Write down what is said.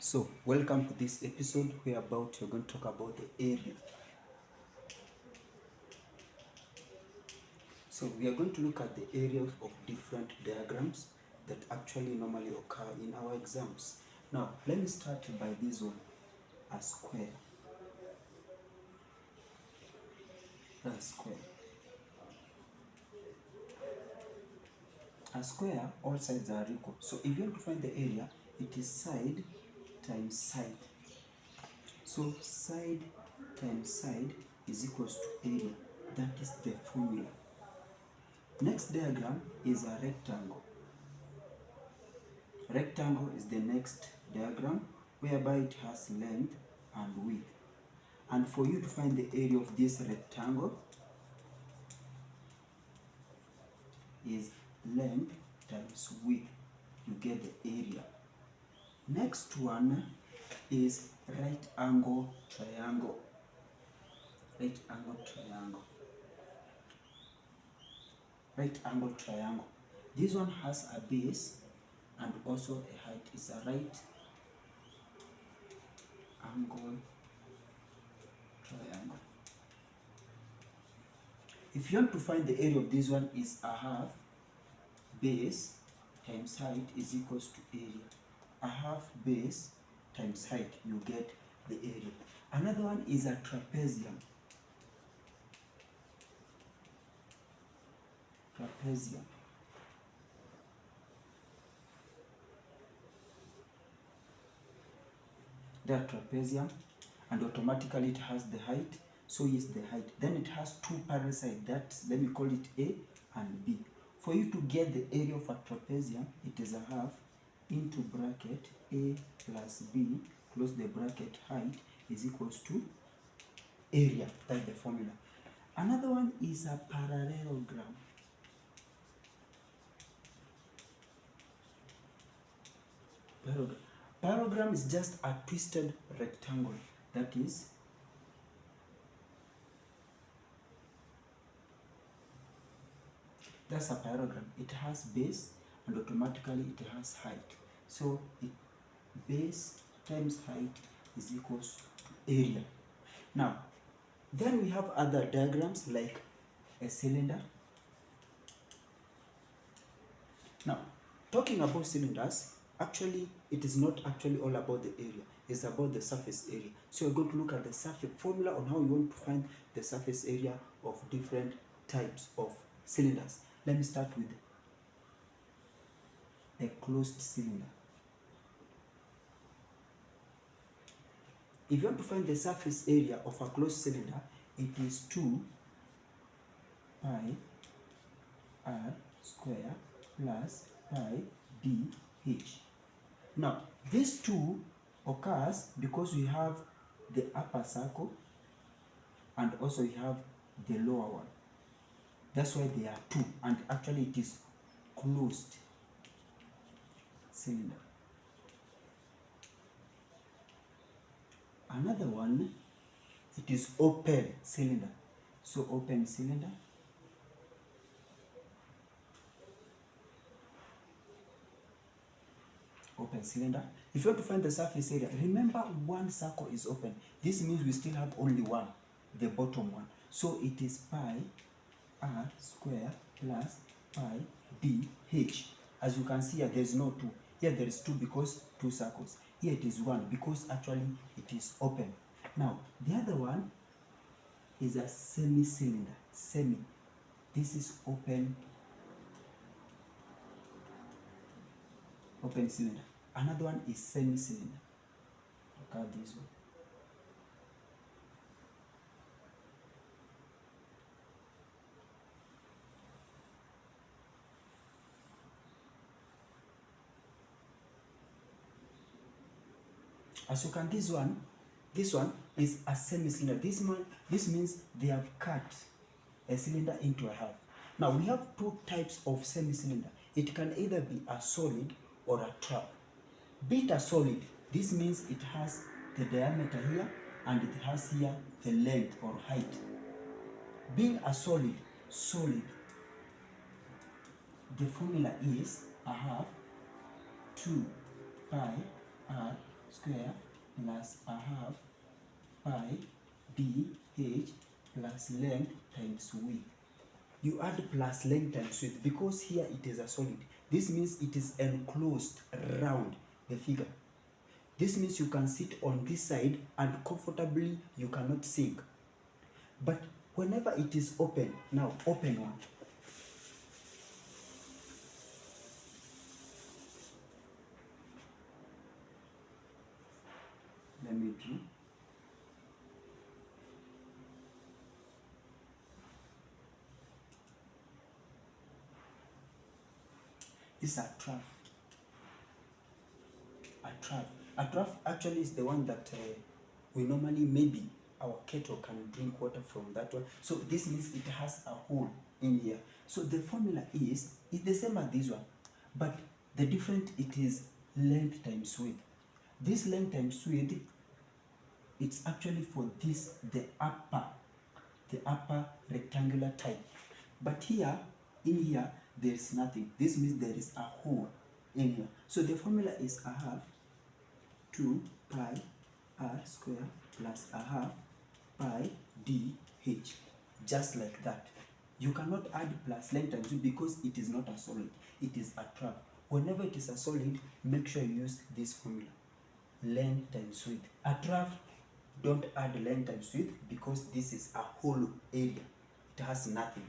So, welcome to this episode where we're going to talk about the area. So, we are going to look at the areas of different diagrams that actually normally occur in our exams. Now, let me start by this one, a square. A square. A square, all sides are equal. So, if you want to find the area, it is side times side. So, side times side is equals to area. That is the formula. Next diagram is a rectangle. Rectangle is the next diagram whereby it has length and width. And for you to find the area of this rectangle is length times width. You get the area. Next one is right angle triangle. Right angle triangle. Right angle triangle. This one has a base and also a height. Is a right angle triangle. If you want to find the area of this one is a half, base times height is equals to area. A half base times height, you get the area. Another one is a trapezium. Trapezium. That trapezium, and automatically it has the height. So is the height. Then it has two parallel sides. That, let me call it A and B. For you to get the area of a trapezium, it is a half into bracket A plus B, close the bracket, height is equals to area. That's the formula. Another one is a parallelogram. Parallelogram is just a twisted rectangle. That is that's a parallelogram. It has base and automatically it has height. So base times height is equals to area. Now, then we have other diagrams like a cylinder. Now, talking about cylinders, actually it is not actually all about the area. It's about the surface area. So we're going to look at the surface formula on how we want to find the surface area of different types of cylinders. Let me start with a closed cylinder. If you want to find the surface area of a closed cylinder, it is 2 pi r square plus pi dh. Now, this 2 occurs because we have the upper circle and also we have the lower one. That's why they are 2, and actually it is closed cylinder. Another one, it is open cylinder. So open cylinder. Open cylinder. If you want to find the surface area, remember one circle is open. This means we still have only one, the bottom one. So it is pi r square plus pi dh. As you can see here, there is no 2. Here there is 2 because 2 circles. Here it is 1 because actually it is open. Now, the other one is a semi-cylinder. Semi. This is open cylinder. Another one is semi-cylinder. Look at this one. As you can, this one is a semi-cylinder. This means they have cut a cylinder into a half. Now we have two types of semi-cylinder. It can either be a solid or a trough. Be it a solid, this means it has the diameter here and it has here the length or height. Being a solid, the formula is a half 2 pi r square plus a half pi dh plus length times width. You add plus length times width because here it is a solid. This means it is enclosed around the figure. This means you can sit on this side and comfortably you cannot sink. But whenever it is open, now open one. Let me draw. This is a trough. A trough. A trough actually is the one that we normally, maybe our kettle can drink water from that one. So this means it has a hole in here. So the formula is the same as this one, but the difference it is length times width. This length times width, it's actually for this, the upper rectangular type. But here, in here, there is nothing. This means there is a hole in here. So the formula is a half 2 pi r square plus a half pi dh. Just like that. You cannot add plus length times width because it is not a solid. It is a trough. Whenever it is a solid, make sure you use this formula. Length times width. A trough, don't add length times width because this is a hollow area. It has nothing.